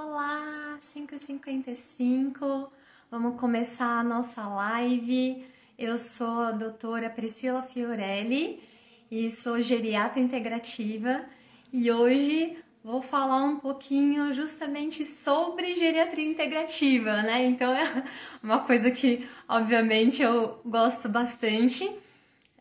Olá, 5h55, vamos começar a nossa live. Eu sou a doutora Priscila Fiorelli e sou geriatra integrativa e hoje vou falar um pouquinho justamente sobre geriatria integrativa, né? Então é uma coisa que obviamente eu gosto bastante.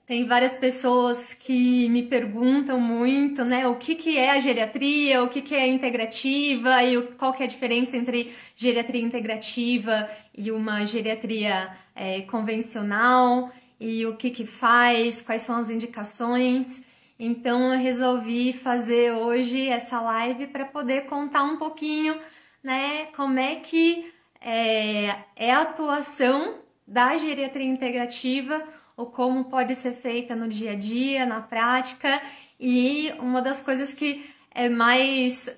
Tem várias pessoas que me perguntam muito, né, o que é a geriatria, o que é a integrativa e qual que é a diferença entre geriatria integrativa e uma geriatria convencional e o que faz, quais são as indicações. Então eu resolvi fazer hoje essa live para poder contar um pouquinho, né, como é que é a atuação da geriatria integrativa ou como pode ser feita no dia a dia, na prática, e uma das coisas que é mais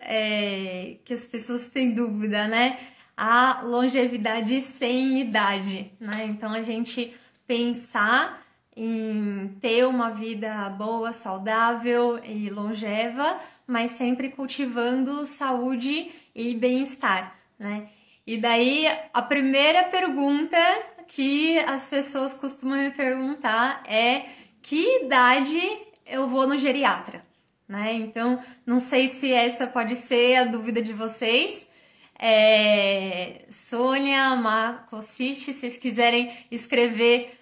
que as pessoas têm dúvida, né? A longevidade sem idade, né? Então a gente pensar em ter uma vida boa, saudável e longeva, mas sempre cultivando saúde e bem-estar, né? E daí a primeira pergunta que as pessoas costumam me perguntar é que idade eu vou no geriatra, né? Então, não sei se essa pode ser a dúvida de vocês. Sônia, Makocic, se vocês quiserem escrever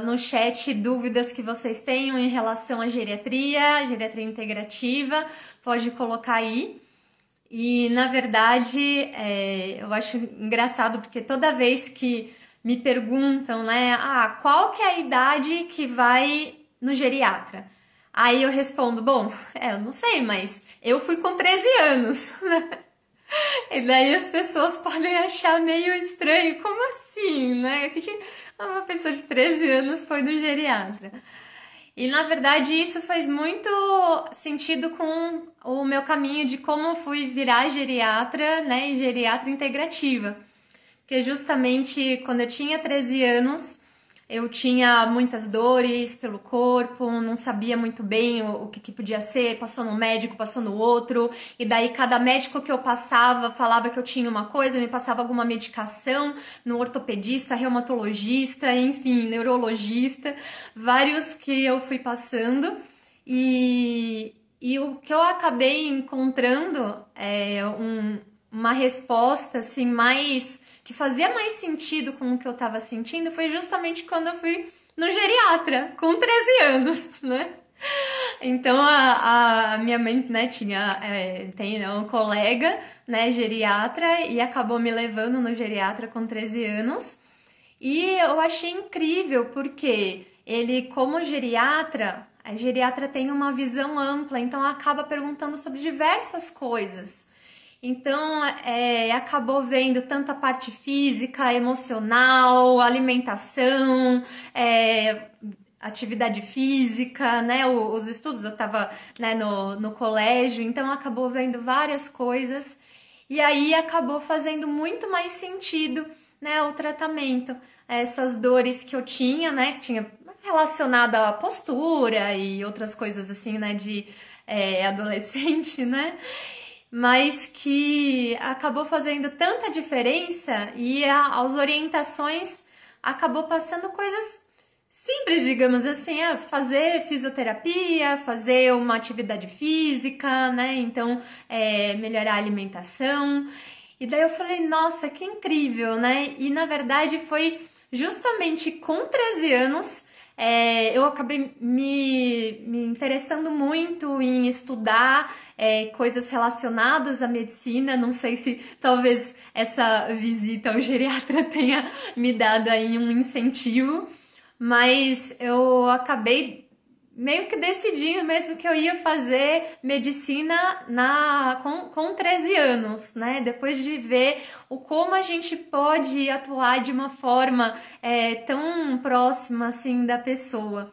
no chat dúvidas que vocês tenham em relação à geriatria integrativa, pode colocar aí. E, na verdade, eu acho engraçado porque toda vez que me perguntam, né, qual que é a idade que vai no geriatra? Aí eu respondo, bom, eu não sei, mas eu fui com 13 anos, né? E daí as pessoas podem achar meio estranho, como assim, né? Que uma pessoa de 13 anos foi no geriatra? E, na verdade, isso faz muito sentido com o meu caminho de como fui virar geriatra, né, e geriatra integrativa. Porque justamente quando eu tinha 13 anos, eu tinha muitas dores pelo corpo, não sabia muito bem o que podia ser, passou num médico, passou no outro, e daí cada médico que eu passava falava que eu tinha uma coisa, me passava alguma medicação, no ortopedista, reumatologista, enfim, neurologista, vários que eu fui passando, e o que eu acabei encontrando é uma resposta assim que fazia mais sentido com o que eu tava sentindo foi justamente quando eu fui no geriatra, com 13 anos, né? Então a minha mãe, né, tem um colega, né, geriatra, e acabou me levando no geriatra com 13 anos. E eu achei incrível porque ele, como geriatra, a geriatra tem uma visão ampla, então acaba perguntando sobre diversas coisas. Então, acabou vendo tanto a parte física, emocional, alimentação, atividade física, né? Os estudos, eu tava, né, no colégio, então acabou vendo várias coisas e aí acabou fazendo muito mais sentido, né, o tratamento. Essas dores que eu tinha, né, que tinha relacionada à postura e outras coisas assim, né, de adolescente, né? Mas que acabou fazendo tanta diferença e as orientações acabou passando coisas simples, digamos assim, fazer fisioterapia, fazer uma atividade física, né? Então, melhorar a alimentação. E daí eu falei, nossa, que incrível, né? E na verdade foi justamente com 13 anos eu acabei me interessando muito em estudar coisas relacionadas à medicina. Não sei se talvez essa visita ao geriatra tenha me dado aí um incentivo, mas eu acabei meio que decidindo mesmo que eu ia fazer medicina com 13 anos, né? Depois de ver como a gente pode atuar de uma forma tão próxima assim da pessoa.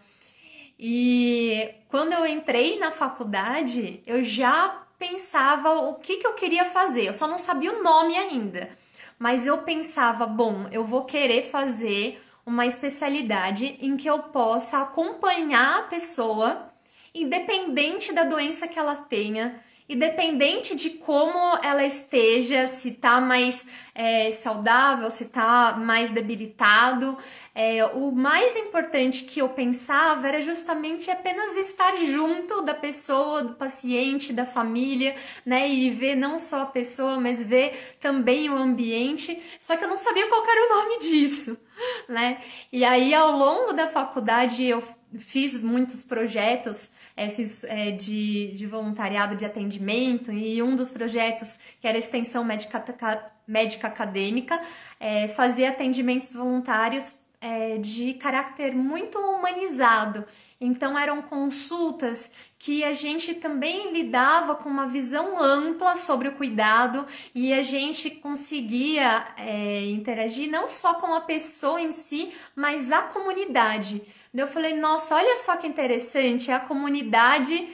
E quando eu entrei na faculdade, eu já pensava o que eu queria fazer. Eu só não sabia o nome ainda. Mas eu pensava, bom, eu vou querer fazer uma especialidade em que eu possa acompanhar a pessoa, independente da doença que ela tenha, independente de como ela esteja, se tá mais saudável, se tá mais debilitado, o mais importante que eu pensava era justamente apenas estar junto da pessoa, do paciente, da família, né, e ver não só a pessoa, mas ver também o ambiente, só que eu não sabia qual era o nome disso, né, e aí ao longo da faculdade eu fiz muitos projetos, fiz de voluntariado de atendimento, e um dos projetos, que era a extensão médica acadêmica, fazia atendimentos voluntários de caráter muito humanizado. Então eram consultas que a gente também lidava com uma visão ampla sobre o cuidado, e a gente conseguia interagir não só com a pessoa em si, mas a comunidade. Eu falei, nossa, olha só que interessante, a comunidade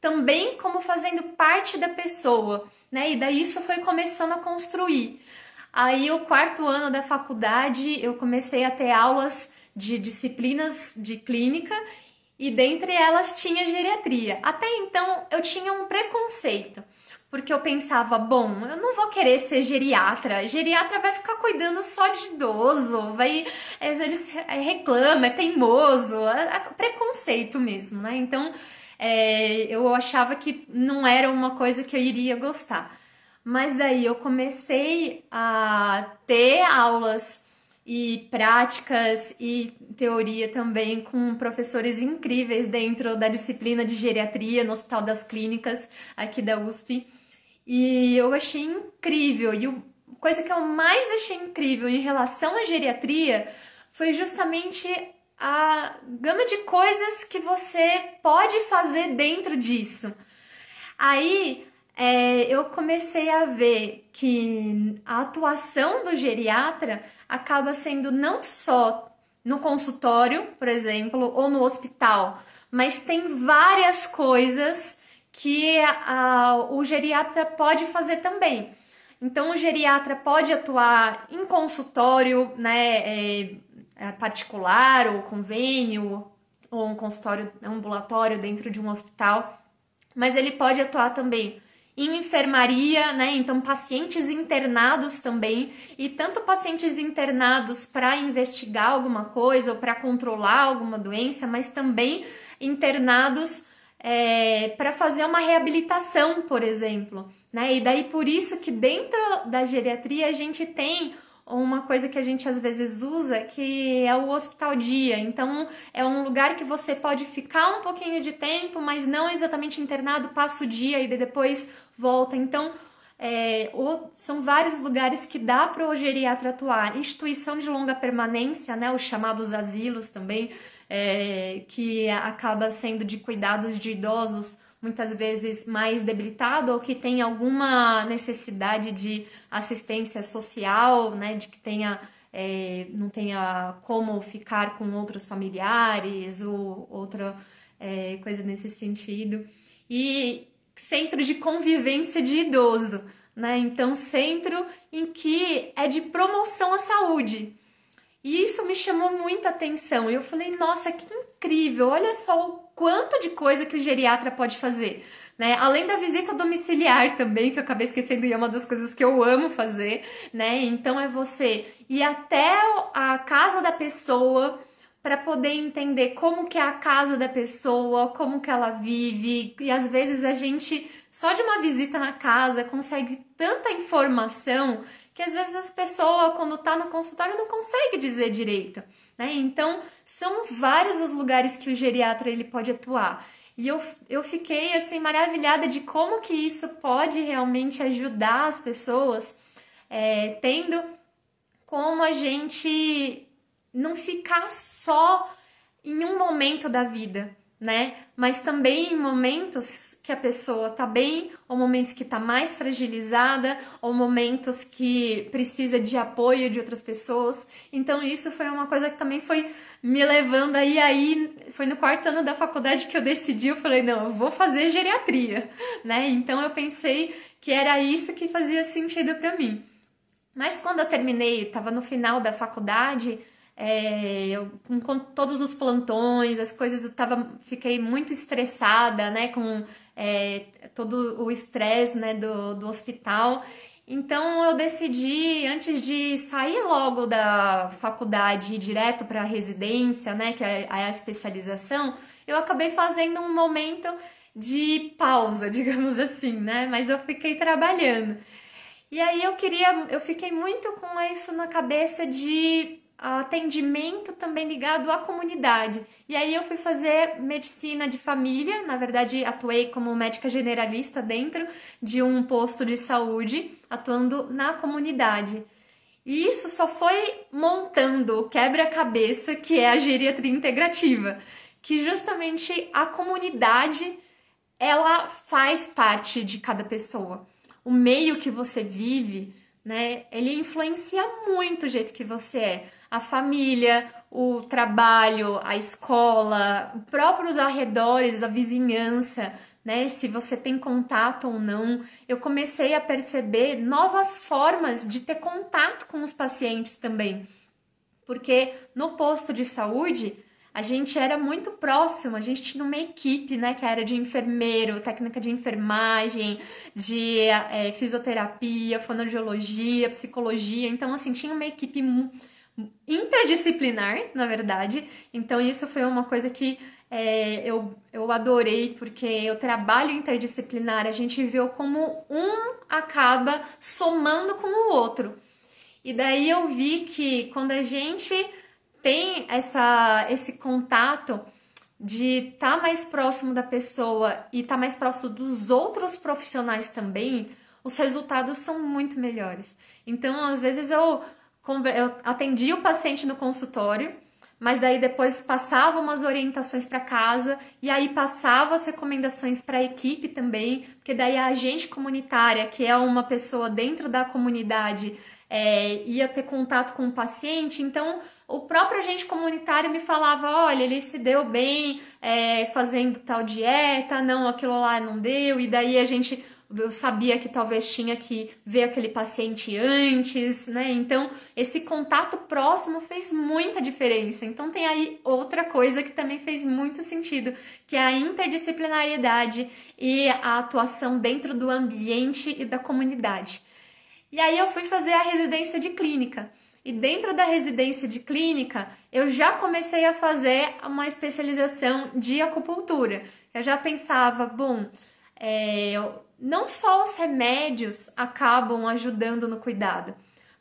também como fazendo parte da pessoa, né? E daí isso foi começando a construir. Aí o quarto ano da faculdade eu comecei a ter aulas de disciplinas de clínica, e dentre elas tinha geriatria. Até então eu tinha um preconceito, porque eu pensava, bom, eu não vou querer ser geriatra. Geriatra vai ficar cuidando só de idoso, eles reclama, é teimoso, preconceito mesmo, né? Então eu achava que não era uma coisa que eu iria gostar. Mas daí eu comecei a ter aulas e práticas e teoria também com professores incríveis dentro da disciplina de geriatria no Hospital das Clínicas aqui da USP. E eu achei incrível. E a coisa que eu mais achei incrível em relação à geriatria foi justamente a gama de coisas que você pode fazer dentro disso. Aí eu comecei a ver que a atuação do geriatra acaba sendo não só no consultório, por exemplo, ou no hospital, mas tem várias coisas que o geriatra pode fazer também. Então, o geriatra pode atuar em consultório, né, particular, ou convênio, ou um consultório ambulatório dentro de um hospital, mas ele pode atuar também em enfermaria, né? Então, pacientes internados também, e tanto pacientes internados para investigar alguma coisa ou para controlar alguma doença, mas também internados para fazer uma reabilitação, por exemplo, né? E daí por isso que dentro da geriatria a gente tem uma coisa que a gente às vezes usa, que é o hospital dia. Então é um lugar que você pode ficar um pouquinho de tempo, mas não exatamente internado, passa o dia e depois volta. Então são vários lugares que dá para o geriatra atuar. Instituição de longa permanência, né, os chamados asilos também, que acaba sendo de cuidados de idosos muitas vezes mais debilitado, ou que tem alguma necessidade de assistência social, né, de que não tenha como ficar com outros familiares ou outra coisa nesse sentido. E centro de convivência de idoso, né? Então, centro em que é de promoção à saúde. E isso me chamou muita atenção. Eu falei, nossa, que incrível! Olha só o quanto de coisa que o geriatra pode fazer, né? Além da visita domiciliar também, que eu acabei esquecendo, e é uma das coisas que eu amo fazer, né? Então é você ir até a casa da pessoa para poder entender como que é a casa da pessoa, como que ela vive, e às vezes a gente, só de uma visita na casa, consegue tanta informação que às vezes as pessoas, quando tá no consultório, não consegue dizer direito, né? Então, são vários os lugares que o geriatra ele pode atuar. E eu fiquei, assim, maravilhada de como que isso pode realmente ajudar as pessoas, tendo como a gente não ficar só em um momento da vida, né? Mas também em momentos que a pessoa tá bem, ou momentos que tá mais fragilizada, ou momentos que precisa de apoio de outras pessoas. Então isso foi uma coisa que também foi me levando aí foi no quarto ano da faculdade que eu decidi, eu falei, não, eu vou fazer geriatria, né? Então eu pensei que era isso que fazia sentido para mim. Mas quando eu terminei, estava no final da faculdade, com todos os plantões, as coisas, fiquei muito estressada, né, com todo o estresse, né, do hospital. Então eu decidi, antes de sair logo da faculdade e ir direto para a residência, né, que é a especialização, eu acabei fazendo um momento de pausa, digamos assim, né? Mas eu fiquei trabalhando. E aí eu fiquei muito com isso na cabeça de atendimento também ligado à comunidade. E aí eu fui fazer medicina de família, na verdade atuei como médica generalista dentro de um posto de saúde, atuando na comunidade. E isso só foi montando o quebra-cabeça que é a geriatria integrativa, que justamente a comunidade ela faz parte de cada pessoa. O meio que você vive, né, ele influencia muito o jeito que você é. A família, o trabalho, a escola, os próprios arredores, a vizinhança, né, se você tem contato ou não. Eu comecei a perceber novas formas de ter contato com os pacientes também. Porque no posto de saúde, a gente era muito próximo, a gente tinha uma equipe, né, que era de enfermeiro, técnica de enfermagem, de fisioterapia, fonoaudiologia, psicologia. Então, assim, tinha uma equipe interdisciplinar, na verdade. Então, isso foi uma coisa que eu adorei, porque o trabalho interdisciplinar, a gente viu como um acaba somando com o outro. E daí eu vi que quando a gente tem esse contato de estar mais próximo da pessoa e estar mais próximo dos outros profissionais também, os resultados são muito melhores. Então, às vezes eu atendi o paciente no consultório, mas daí depois passava umas orientações para casa e aí passava as recomendações para a equipe também, porque daí a agente comunitária, que é uma pessoa dentro da comunidade, ia ter contato com o paciente, então o próprio agente comunitário me falava, olha, ele se deu bem fazendo tal dieta, não, aquilo lá não deu, e daí eu sabia que talvez tinha que ver aquele paciente antes, né? Então, esse contato próximo fez muita diferença. Então, tem aí outra coisa que também fez muito sentido, que é a interdisciplinariedade e a atuação dentro do ambiente e da comunidade. E aí eu fui fazer a residência de clínica. E dentro da residência de clínica, eu já comecei a fazer uma especialização de acupuntura. Eu já pensava, bom, não só os remédios acabam ajudando no cuidado,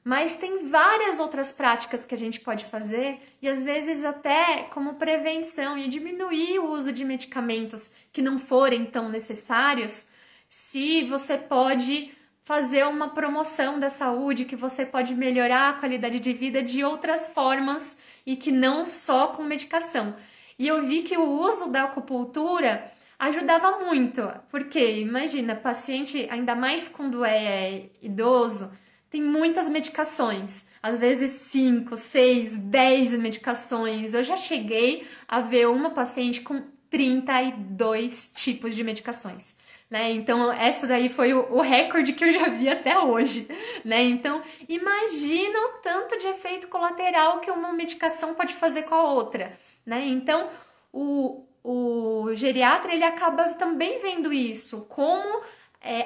mas tem várias outras práticas que a gente pode fazer e às vezes até como prevenção e diminuir o uso de medicamentos que não forem tão necessários, se você pode fazer uma promoção da saúde, que você pode melhorar a qualidade de vida de outras formas e que não só com medicação. E eu vi que o uso da acupuntura ajudava muito, porque imagina, paciente, ainda mais quando é idoso, tem muitas medicações, às vezes 5, 6, 10 medicações. Eu já cheguei a ver uma paciente com 32 tipos de medicações. Né? Então, essa daí foi o recorde que eu já vi até hoje, né? Então, imagina o tanto de efeito colateral que uma medicação pode fazer com a outra, né? Então, o geriatra, ele acaba também vendo isso, como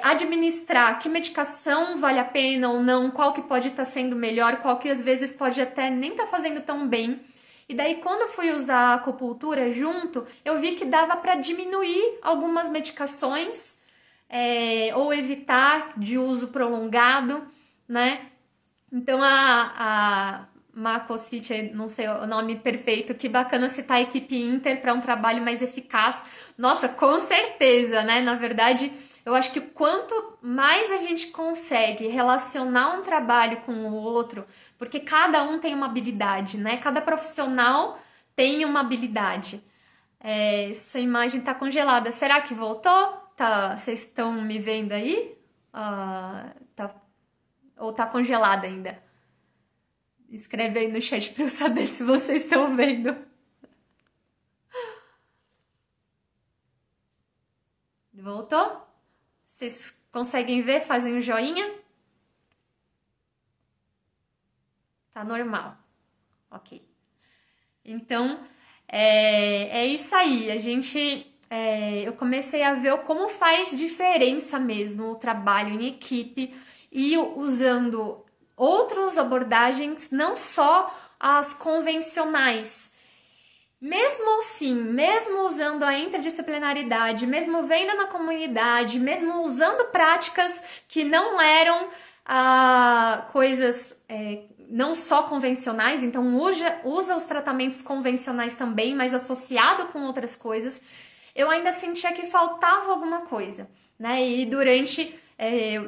administrar que medicação vale a pena ou não, qual que pode estar sendo melhor, qual que às vezes pode até nem estar fazendo tão bem. E daí, quando eu fui usar a acupuntura junto, eu vi que dava para diminuir algumas medicações ou evitar de uso prolongado, né? Então, a Mako City, não sei o nome perfeito, que bacana citar a equipe Inter para um trabalho mais eficaz. Nossa, com certeza, né? Na verdade, eu acho que quanto mais a gente consegue relacionar um trabalho com o outro, porque cada um tem uma habilidade, né? Cada profissional tem uma habilidade. Sua imagem tá congelada. Será que voltou? Tá, vocês estão me vendo aí? Ou tá congelada ainda? Escreve aí no chat pra eu saber se vocês estão vendo. Voltou? Vocês conseguem ver? Fazem um joinha? Tá normal. Ok. Então, é isso aí. Eu comecei a ver como faz diferença mesmo o trabalho em equipe e usando outras abordagens, não só as convencionais. Mesmo assim, mesmo usando a interdisciplinaridade, mesmo vendo na comunidade, mesmo usando práticas que não eram coisas não só convencionais, então usa os tratamentos convencionais também, mas associado com outras coisas, eu ainda sentia que faltava alguma coisa, né? E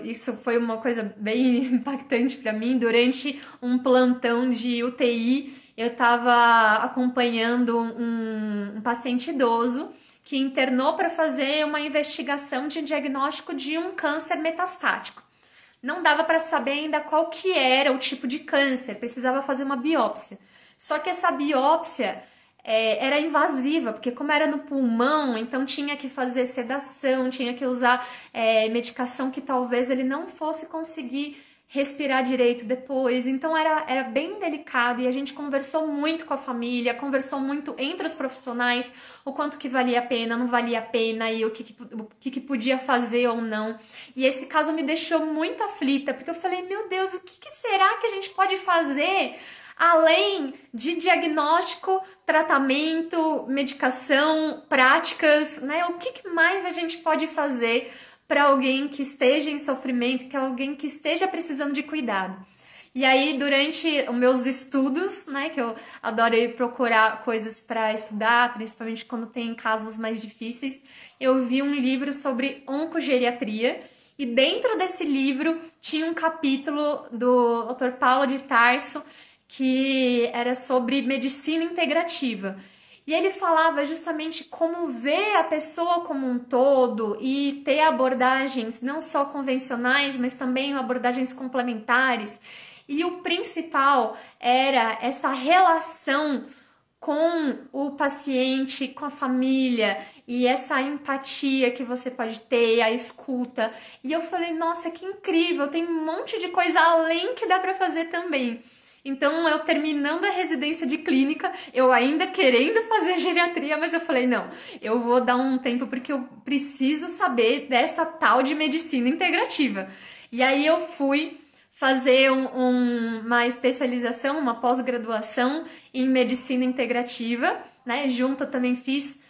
isso foi uma coisa bem impactante para mim, durante um plantão de UTI, eu estava acompanhando um paciente idoso que internou para fazer uma investigação de diagnóstico de um câncer metastático. Não dava para saber ainda qual que era o tipo de câncer, precisava fazer uma biópsia. Só que essa biópsia era invasiva, porque como era no pulmão, então tinha que fazer sedação, tinha que usar medicação que talvez ele não fosse conseguir respirar direito depois, então era bem delicado e a gente conversou muito com a família, conversou muito entre os profissionais, o quanto que valia a pena, não valia a pena e o que podia fazer ou não. E esse caso me deixou muito aflita, porque eu falei, meu Deus, o que será que a gente pode fazer além de diagnóstico, tratamento, medicação, práticas, né? O que mais a gente pode fazer para alguém que esteja em sofrimento, que é alguém que esteja precisando de cuidado? E aí, durante os meus estudos, né, que eu adoro ir procurar coisas para estudar, principalmente quando tem casos mais difíceis, eu vi um livro sobre oncogeriatria, e dentro desse livro tinha um capítulo do Dr. Paulo de Tarso, que era sobre medicina integrativa. E ele falava justamente como ver a pessoa como um todo e ter abordagens não só convencionais, mas também abordagens complementares. E o principal era essa relação com o paciente, com a família e essa empatia que você pode ter, a escuta. E eu falei, nossa, que incrível, tem um monte de coisa além que dá para fazer também. Então, eu terminando a residência de clínica, eu ainda querendo fazer geriatria, mas eu falei, não, eu vou dar um tempo porque eu preciso saber dessa tal de medicina integrativa. E aí eu fui fazer uma especialização, uma pós-graduação em medicina integrativa, né? Junto eu também fiz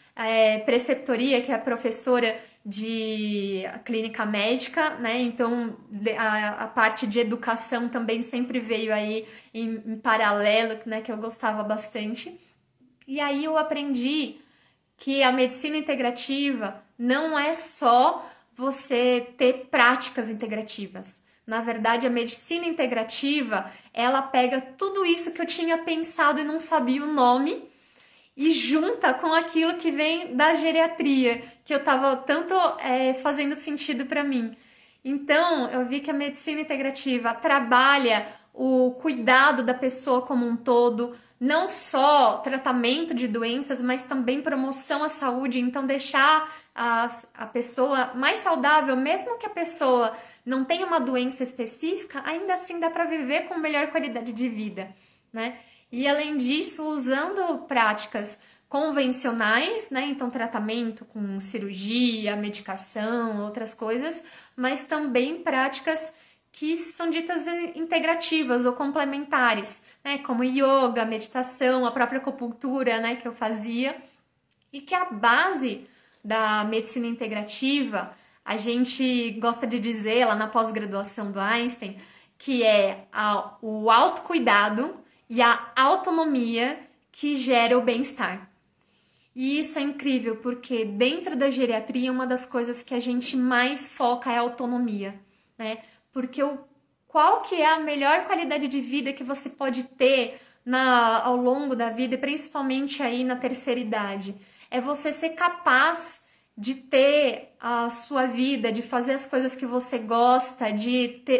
preceptoria, que é a professora de clínica médica, né? Então a parte de educação também sempre veio aí em paralelo, né? Que eu gostava bastante. E aí eu aprendi que a medicina integrativa não é só você ter práticas integrativas. Na verdade, a medicina integrativa, ela pega tudo isso que eu tinha pensado e não sabia o nome e junta com aquilo que vem da geriatria, que eu estava tanto fazendo sentido para mim. Então, eu vi que a medicina integrativa trabalha o cuidado da pessoa como um todo, não só tratamento de doenças, mas também promoção à saúde, então deixar a pessoa mais saudável, mesmo que a pessoa não tenha uma doença específica, ainda assim dá para viver com melhor qualidade de vida, né? E além disso, usando práticas convencionais, né? Então, tratamento com cirurgia, medicação, outras coisas, mas também práticas que são ditas integrativas ou complementares, né? Como yoga, meditação, a própria acupuntura, né? Que eu fazia. E que a base da medicina integrativa, a gente gosta de dizer lá na pós-graduação do Einstein, que é o autocuidado e a autonomia que gera o bem-estar. E isso é incrível, porque dentro da geriatria, uma das coisas que a gente mais foca é a autonomia, né? Porque qual que é a melhor qualidade de vida que você pode ter ao longo da vida, e principalmente aí na terceira idade? É você ser capaz de ter a sua vida, de fazer as coisas que você gosta,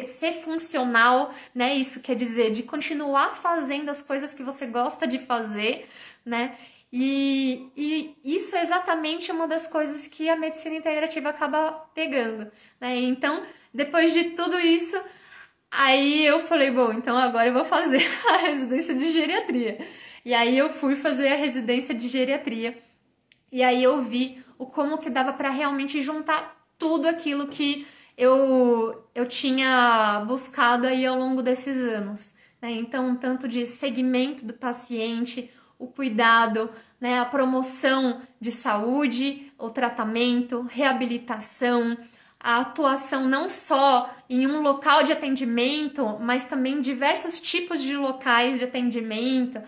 ser funcional, né? Isso quer dizer de continuar fazendo as coisas que você gosta de fazer, né? E isso é exatamente uma das coisas que a medicina integrativa acaba pegando, né? Então, depois de tudo isso, Aí eu falei, bom, então agora eu vou fazer a residência de geriatria. E aí eu fui fazer a residência de geriatria. E aí eu vi o como que dava para realmente juntar tudo aquilo que eu tinha buscado aí ao longo desses anos, né? Então, tanto de segmento do paciente, o cuidado, né, a promoção de saúde, o tratamento, reabilitação, a atuação não só em um local de atendimento, mas também diversos tipos de locais de atendimento,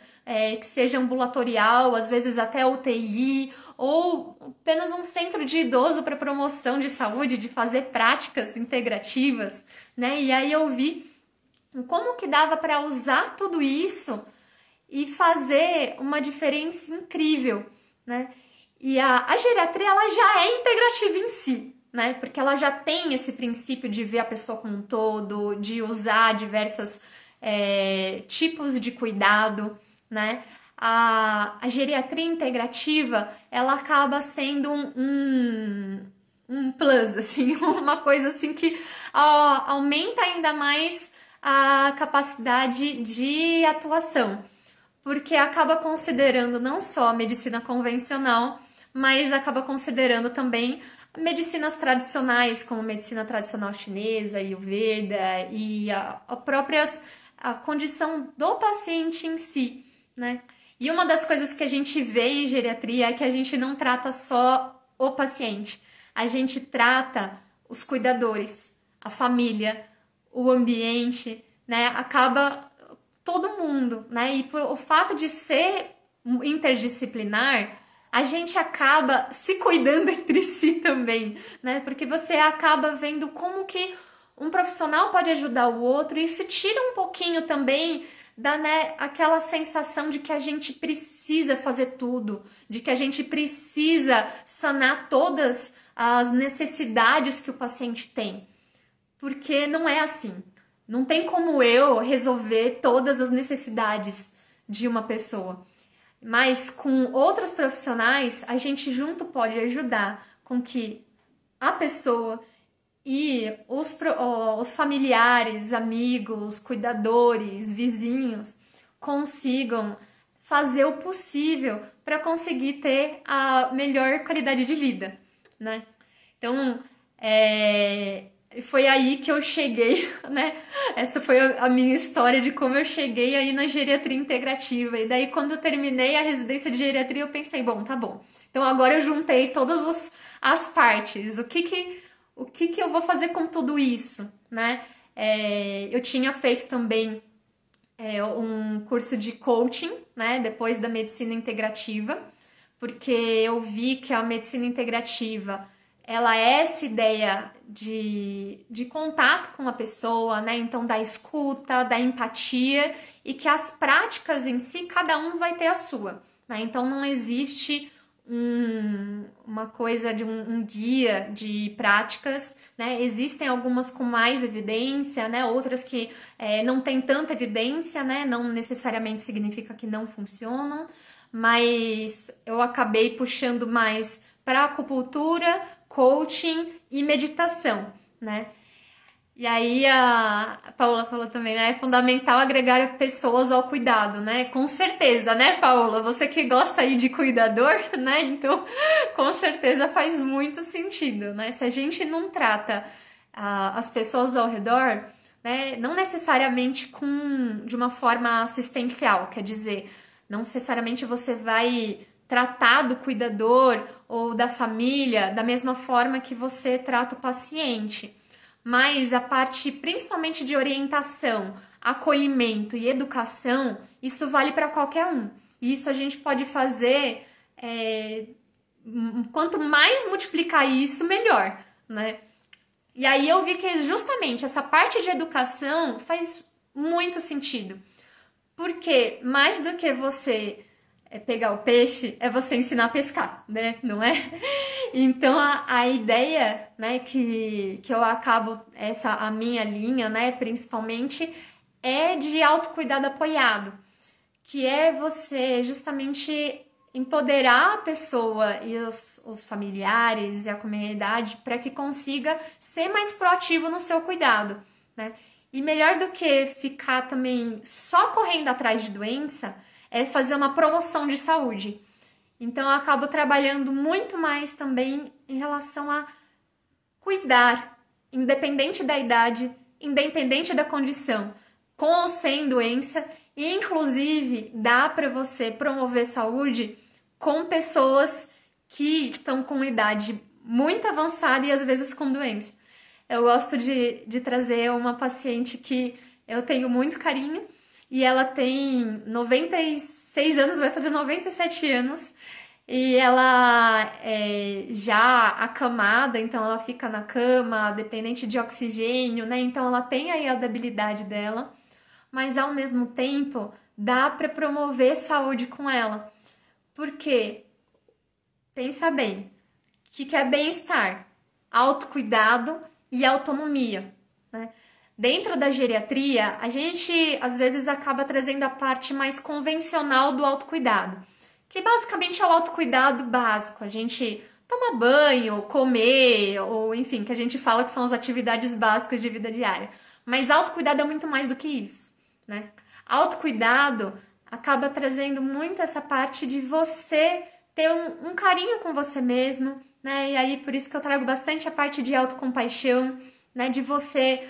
que seja ambulatorial, às vezes até UTI, ou apenas um centro de idoso para promoção de saúde, de fazer práticas integrativas, né? E aí eu vi como que dava para usar tudo isso e fazer uma diferença incrível, né? E a geriatria, ela já é integrativa em si, né? Porque ela já tem esse princípio de ver a pessoa como um todo, de usar diversos tipos de cuidado, né? A geriatria integrativa, ela acaba sendo um plus, assim, uma coisa assim que aumenta ainda mais a capacidade de atuação, porque acaba considerando não só a medicina convencional, mas acaba considerando também medicinas tradicionais, como medicina tradicional chinesa, Ayurveda e a condição do paciente em si, né? E uma das coisas que a gente vê em geriatria é que a gente não trata só o paciente, a gente trata os cuidadores, a família, o ambiente, né? Acaba todo mundo, né? E por o fato de ser interdisciplinar, a gente acaba se cuidando entre si também, né? Porque você acaba vendo como que um profissional pode ajudar o outro, e isso tira um pouquinho também da, né, aquela sensação de que a gente precisa fazer tudo, de que a gente precisa sanar todas as necessidades que o paciente tem. Porque não é assim. Não tem como eu resolver todas as necessidades de uma pessoa. Mas com outros profissionais, a gente junto pode ajudar com que a pessoa e os familiares, amigos, cuidadores, vizinhos consigam fazer o possível para conseguir ter a melhor qualidade de vida, né? Então, foi aí que eu cheguei, né? Essa foi a minha história de como eu cheguei aí na geriatria integrativa. E daí, quando eu terminei a residência de geriatria, eu pensei, bom, tá bom. Então, agora eu juntei todas as partes. O que eu vou fazer com tudo isso, né? Eu tinha feito também um curso de coaching, né? Depois da medicina integrativa, porque eu vi que a medicina integrativa ela é essa ideia de contato com a pessoa, né? Então, da escuta, da empatia, e que as práticas em si, cada um vai ter a sua, né? Então, não existe uma coisa de um guia de práticas, né? Existem algumas com mais evidência, né? Outras que não tem tanta evidência, né? Não necessariamente significa que não funcionam, mas eu acabei puxando mais para acupuntura, coaching e meditação, né? E aí a Paula falou também, né? É fundamental agregar pessoas ao cuidado, né? Com certeza, né, Paula? Você que gosta aí de cuidador, né? Então, com certeza faz muito sentido, né? Se a gente não trata as pessoas ao redor, né? Não necessariamente de uma forma assistencial, quer dizer, não necessariamente você vai tratar do cuidador ou da família da mesma forma que você trata o paciente. Mas a parte principalmente de orientação, acolhimento e educação, isso vale para qualquer um. E isso a gente pode fazer, quanto mais multiplicar isso, melhor, né? E aí eu vi que justamente essa parte de educação faz muito sentido. Porque mais do que você pegar o peixe, é você ensinar a pescar, né? Não é? Então a ideia, né, que eu acabo, a minha linha, né, principalmente, é de autocuidado apoiado, que é você justamente empoderar a pessoa e os familiares e a comunidade para que consiga ser mais proativo no seu cuidado, né? E melhor do que ficar também só correndo atrás de doença, é fazer uma promoção de saúde. Então, eu acabo trabalhando muito mais também em relação a cuidar, independente da idade, independente da condição, com ou sem doença, e inclusive dá para você promover saúde com pessoas que estão com idade muito avançada e às vezes com doença. Eu gosto de trazer uma paciente que eu tenho muito carinho e ela tem 96 anos, vai fazer 97 anos. E ela é já acamada, então ela fica na cama, dependente de oxigênio, né? Então ela tem aí a habilidade dela, mas ao mesmo tempo dá para promover saúde com ela. Porque, pensa bem, o que é bem-estar? Autocuidado e autonomia, né? Dentro da geriatria, a gente às vezes acaba trazendo a parte mais convencional do autocuidado, que basicamente é o autocuidado básico. A gente tomar banho, comer, ou enfim, que a gente fala que são as atividades básicas de vida diária. Mas autocuidado é muito mais do que isso, né? Autocuidado acaba trazendo muito essa parte de você ter um carinho com você mesmo, né? E aí, por isso que eu trago bastante a parte de autocompaixão, né? De você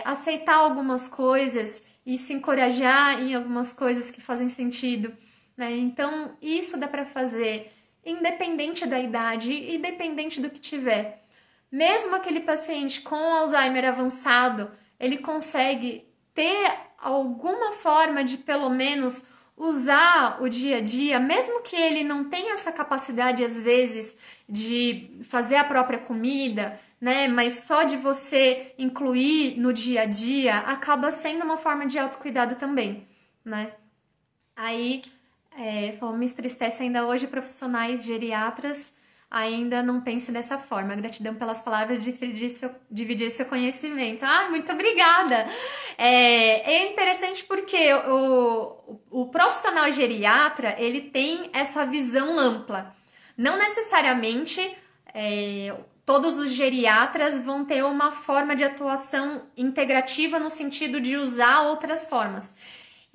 aceitar algumas coisas e se encorajar em algumas coisas que fazem sentido, né? Então, isso dá para fazer independente da idade e independente do que tiver. Mesmo aquele paciente com Alzheimer avançado, ele consegue ter alguma forma de, pelo menos, usar o dia a dia, mesmo que ele não tenha essa capacidade, às vezes, de fazer a própria comida, né? Mas só de você incluir no dia a dia, acaba sendo uma forma de autocuidado também, né? Aí, me entristece ainda hoje profissionais geriatras ainda não pensem dessa forma. Gratidão pelas palavras de dividir seu conhecimento. Ah, muito obrigada! É interessante porque o profissional geriatra, ele tem essa visão ampla. Não necessariamente todos os geriatras vão ter uma forma de atuação integrativa no sentido de usar outras formas.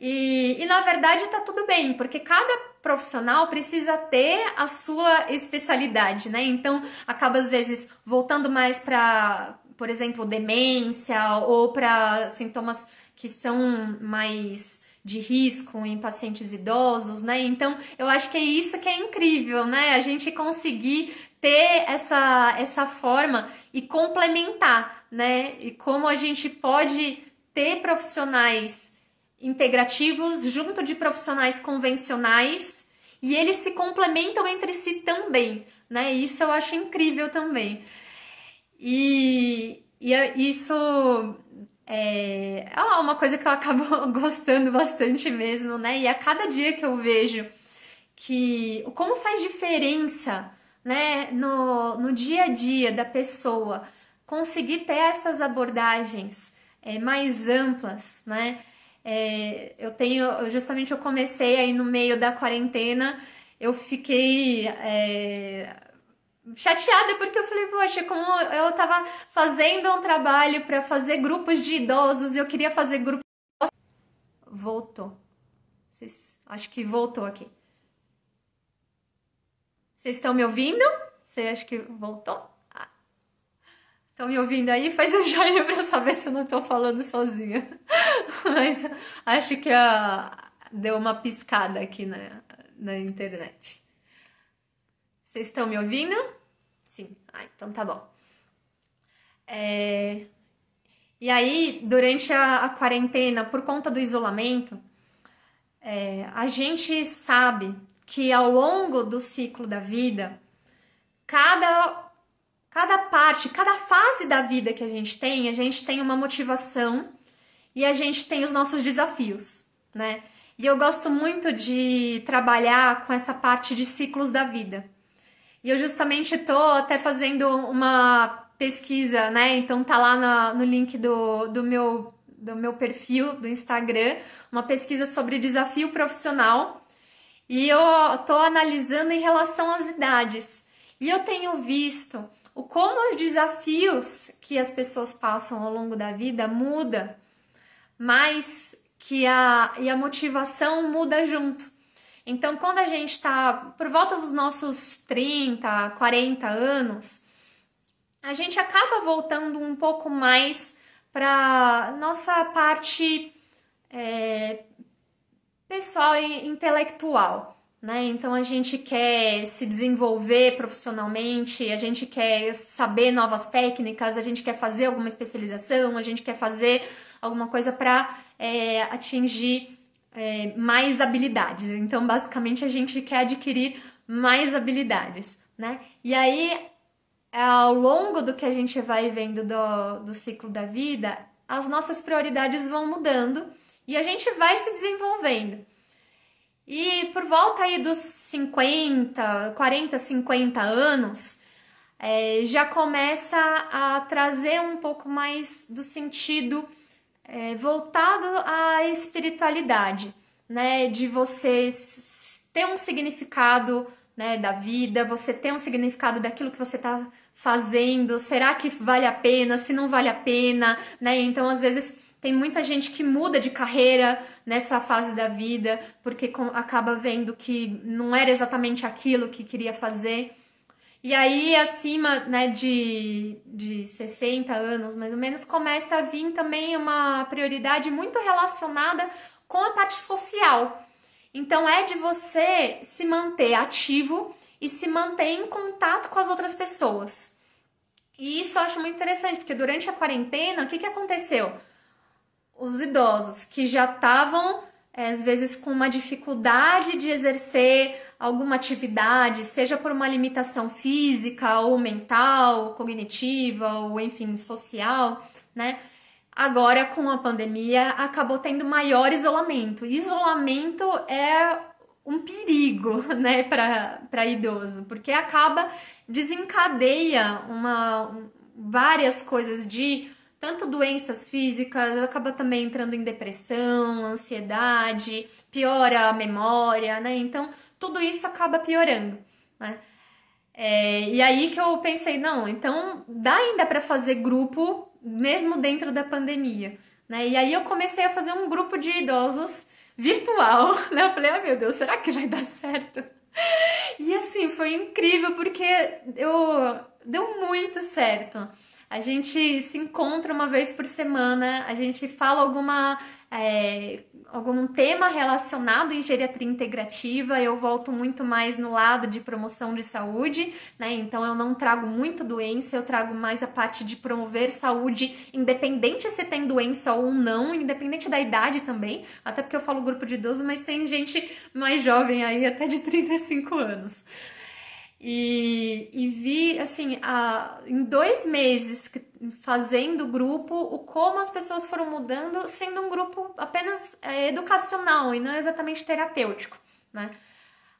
E na verdade tá tudo bem, porque cada profissional precisa ter a sua especialidade, né? Então acaba às vezes voltando mais para, por exemplo, demência ou para sintomas que são mais de risco em pacientes idosos, né? Então eu acho que é isso que é incrível, né? A gente conseguir ter essa forma e complementar, né? E como a gente pode ter profissionais integrativos junto de profissionais convencionais e eles se complementam entre si também, né? Isso eu acho incrível também. E isso é uma coisa que eu acabo gostando bastante mesmo, né? E a cada dia que eu vejo que como faz diferença, né, no dia a dia da pessoa conseguir ter essas abordagens mais amplas, né? Eu comecei aí no meio da quarentena, eu fiquei chateada porque eu falei, poxa, como eu tava fazendo um trabalho para fazer grupos de idosos, eu queria fazer grupos. Voltou. Acho que voltou aqui. Vocês estão me ouvindo? Você acha que voltou? Estão me ouvindo aí? Faz um joinha pra eu saber se eu não tô falando sozinha. Mas acho que deu uma piscada aqui na internet. Vocês estão me ouvindo? Sim. Então tá bom. E aí, durante a quarentena, por conta do isolamento, a gente sabe que ao longo do ciclo da vida, cada parte, cada fase da vida que a gente tem uma motivação e a gente tem os nossos desafios, né? E eu gosto muito de trabalhar com essa parte de ciclos da vida. E eu justamente tô até fazendo uma pesquisa, né? Então tá lá no link do meu perfil do Instagram, uma pesquisa sobre desafio profissional. E eu tô analisando em relação às idades. E eu tenho visto como os desafios que as pessoas passam ao longo da vida muda mas e a motivação muda junto. Então, quando a gente está por volta dos nossos 30, 40 anos, a gente acaba voltando um pouco mais para nossa parte pessoal e intelectual, né? Então a gente quer se desenvolver profissionalmente, a gente quer saber novas técnicas, a gente quer fazer alguma especialização, a gente quer fazer alguma coisa para atingir mais habilidades. Então, basicamente, a gente quer adquirir mais habilidades, né? E aí, ao longo do que a gente vai vendo do ciclo da vida, as nossas prioridades vão mudando e a gente vai se desenvolvendo. E por volta aí dos 40, 50 anos, já começa a trazer um pouco mais do sentido voltado à espiritualidade, né? De você ter um significado, né, da vida, você ter um significado daquilo que você está fazendo, será que vale a pena, se não vale a pena, né? Então, às vezes, tem muita gente que muda de carreira nessa fase da vida, porque acaba vendo que não era exatamente aquilo que queria fazer. E aí, acima, né, de 60 anos, mais ou menos, começa a vir também uma prioridade muito relacionada com a parte social. Então, é de você se manter ativo e se manter em contato com as outras pessoas. E isso eu acho muito interessante, porque durante a quarentena, o que aconteceu? Os idosos que já estavam, às vezes, com uma dificuldade de exercer alguma atividade, seja por uma limitação física ou mental, cognitiva ou, enfim, social, né? Agora, com a pandemia, acabou tendo maior isolamento. Isolamento é um perigo, né, para idoso, porque desencadeia várias coisas de tanto doenças físicas, acaba também entrando em depressão, ansiedade, piora a memória, né? Então, tudo isso acaba piorando, né? E aí que eu pensei, não, então dá ainda para fazer grupo mesmo dentro da pandemia, né? E aí eu comecei a fazer um grupo de idosos virtual, né? Eu falei, meu Deus, será que vai dar certo? E assim, foi incrível porque deu muito certo. A gente se encontra uma vez por semana, a gente fala algum tema relacionado em geriatria integrativa. Eu volto muito mais no lado de promoção de saúde, né? Então eu não trago muito doença, eu trago mais a parte de promover saúde, independente se tem doença ou não, independente da idade também, até porque eu falo grupo de idosos, mas tem gente mais jovem aí, até de 35 anos. E vi, assim, em 2 meses fazendo o grupo, como as pessoas foram mudando, sendo um grupo apenas educacional e não exatamente terapêutico, né?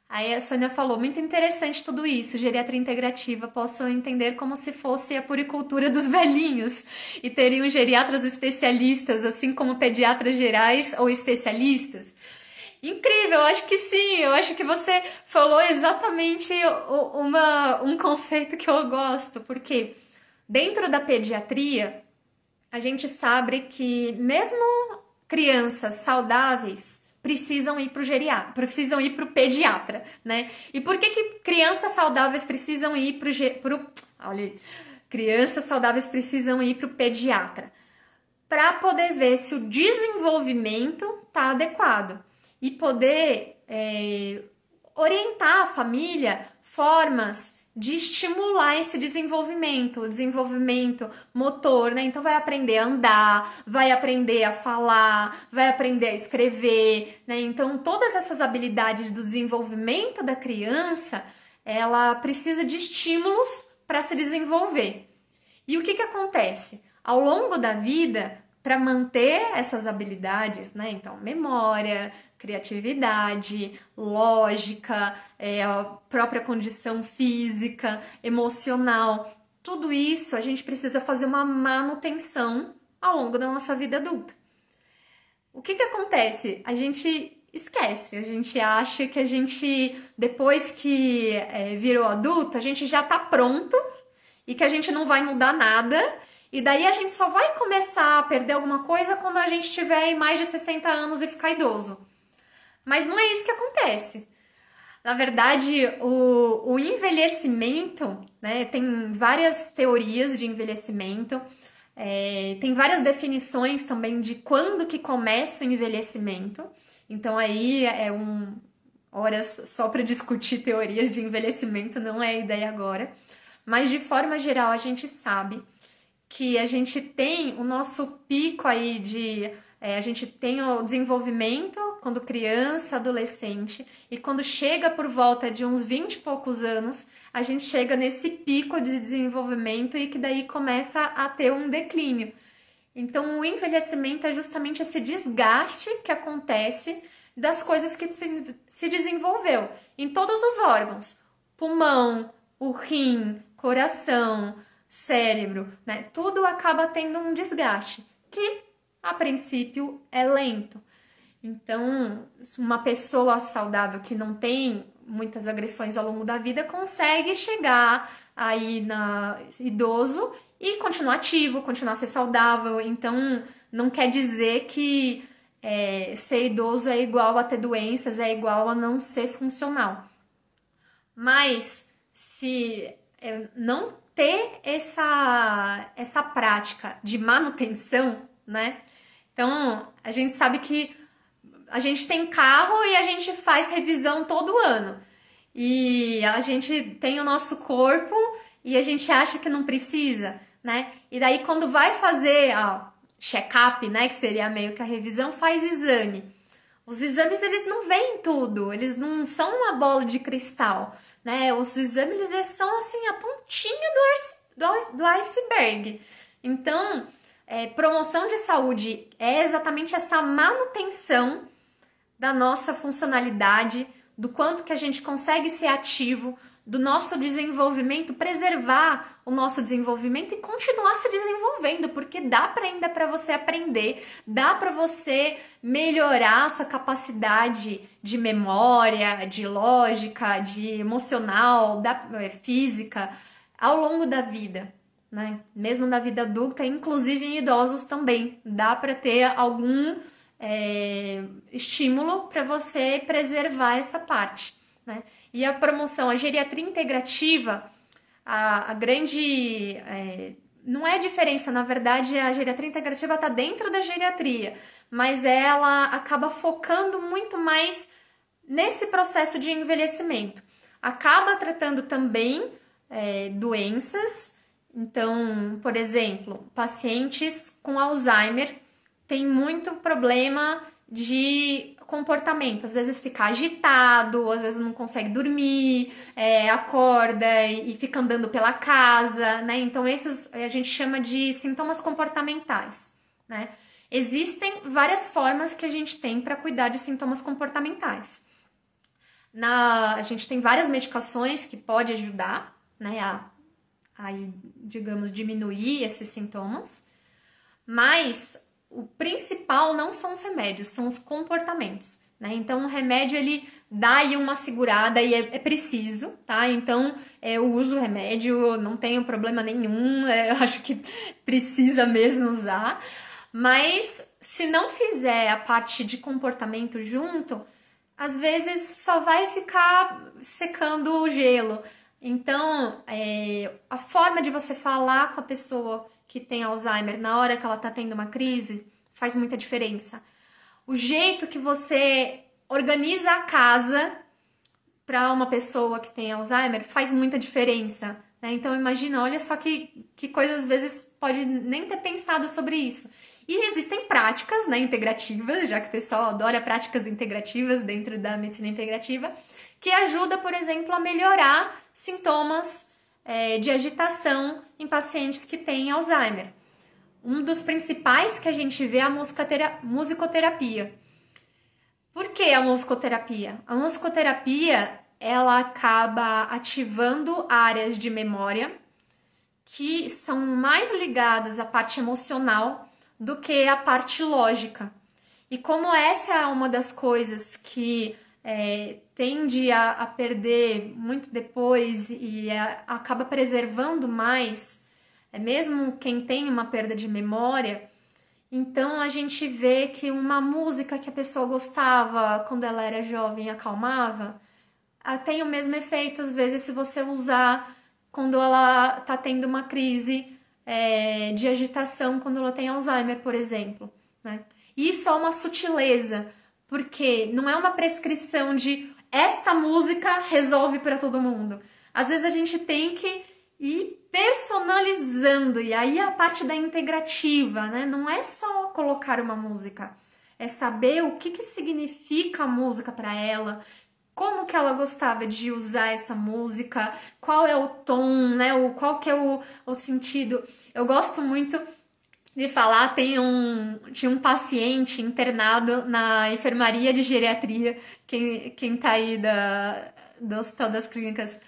Aí a Sônia falou, muito interessante tudo isso, geriatria integrativa, posso entender como se fosse a puricultura dos velhinhos, e teriam geriatras especialistas, assim como pediatras gerais ou especialistas. Incrível, eu acho que sim, eu acho que você falou exatamente um conceito que eu gosto, porque dentro da pediatria, a gente sabe que mesmo crianças saudáveis precisam ir para o geriatra, precisam ir para o pediatra, né? E por que crianças saudáveis precisam ir crianças saudáveis precisam ir para o pediatra? Para poder ver se o desenvolvimento está adequado e poder orientar a família formas de estimular esse desenvolvimento, o desenvolvimento motor, né? Então vai aprender a andar, vai aprender a falar, vai aprender a escrever, né? Então todas essas habilidades do desenvolvimento da criança, ela precisa de estímulos para se desenvolver. E o que acontece? Ao longo da vida, para manter essas habilidades, né? Então, memória, criatividade, lógica, a própria condição física, emocional, tudo isso a gente precisa fazer uma manutenção ao longo da nossa vida adulta. O que acontece? A gente esquece, a gente acha que a gente, depois que virou adulto, a gente já tá pronto e que a gente não vai mudar nada E daí a gente só vai começar a perder alguma coisa quando a gente tiver mais de 60 anos e ficar idoso. Mas não é isso que acontece. Na verdade, o envelhecimento, né, tem várias teorias de envelhecimento, tem várias definições também de quando que começa o envelhecimento. Então aí horas só para discutir teorias de envelhecimento, não é a ideia agora. Mas de forma geral, a gente sabe que a gente tem o nosso pico aí a gente tem o desenvolvimento quando criança, adolescente, e quando chega por volta de uns 20 e poucos anos, a gente chega nesse pico de desenvolvimento e que daí começa a ter um declínio. Então, o envelhecimento é justamente esse desgaste que acontece das coisas que se desenvolveu em todos os órgãos: pulmão, o rim, coração, cérebro, né? Tudo acaba tendo um desgaste que, a princípio, é lento. Então, uma pessoa saudável que não tem muitas agressões ao longo da vida consegue chegar aí na idoso e continuar ativo, continuar a ser saudável. Então, não quer dizer que ser idoso é igual a ter doenças, é igual a não ser funcional. Mas se não ter essa prática de manutenção, né? Então, a gente sabe que a gente tem carro e a gente faz revisão todo ano. E a gente tem o nosso corpo e a gente acha que não precisa, né? E daí quando vai fazer check-up, né, que seria meio que a revisão, faz exame. Os exames, eles não veem tudo, eles não são uma bola de cristal, né? Os exames, eles são, assim, a pontinha do iceberg. Então, promoção de saúde é exatamente essa manutenção da nossa funcionalidade, do quanto que a gente consegue ser ativo, do nosso desenvolvimento, preservar o nosso desenvolvimento e continuar se desenvolvendo, porque dá ainda para você aprender, dá para você melhorar a sua capacidade de memória, de lógica, de emocional, física, ao longo da vida, né? Mesmo na vida adulta, inclusive em idosos também, dá para ter algum estímulo para você preservar essa parte, né? E a promoção, a geriatria integrativa, a grande... não é diferença, na verdade, a geriatria integrativa está dentro da geriatria, mas ela acaba focando muito mais nesse processo de envelhecimento. Acaba tratando também doenças. Então, por exemplo, pacientes com Alzheimer têm muito problema de comportamento, às vezes fica agitado, às vezes não consegue dormir, acorda e fica andando pela casa, né? Então esses a gente chama de sintomas comportamentais, né? Existem várias formas que a gente tem para cuidar de sintomas comportamentais. A gente tem várias medicações que podem ajudar, né, a, digamos, diminuir esses sintomas, mas o principal não são os remédios, são os comportamentos, né? Então, o remédio, ele dá aí uma segurada e é preciso, tá? Então, eu uso o remédio, não tenho problema nenhum, eu acho que precisa mesmo usar. Mas, se não fizer a parte de comportamento junto, às vezes só vai ficar secando o gelo. Então, a forma de você falar com a pessoa que tem Alzheimer na hora que ela tá tendo uma crise faz muita diferença. O jeito que você organiza a casa para uma pessoa que tem Alzheimer faz muita diferença, né? Então imagina, olha só que coisa às vezes pode nem ter pensado sobre isso. E existem práticas, né, integrativas, já que o pessoal adora práticas integrativas dentro da medicina integrativa, que ajuda, por exemplo, a melhorar sintomas de agitação em pacientes que têm Alzheimer. Um dos principais que a gente vê é a musicoterapia. Por que a musicoterapia? A musicoterapia, ela acaba ativando áreas de memória que são mais ligadas à parte emocional do que à parte lógica. E como essa é uma das coisas que tende a perder muito depois e acaba preservando mais mesmo quem tem uma perda de memória, então a gente vê que uma música que a pessoa gostava quando ela era jovem acalmava, tem o mesmo efeito, às vezes, se você usar quando ela tá tendo uma crise de agitação, quando ela tem Alzheimer, por exemplo, né? Isso é uma sutileza, porque não é uma prescrição de esta música resolve para todo mundo. Às vezes a gente tem que ir personalizando, e aí a parte da integrativa, né? Não é só colocar uma música, é saber o que significa a música para ela, como que ela gostava de usar essa música, qual é o tom, né? Qual que é o sentido. Eu gosto muito de falar, tinha um paciente internado na enfermaria de geriatria, quem tá aí do Hospital das Clínicas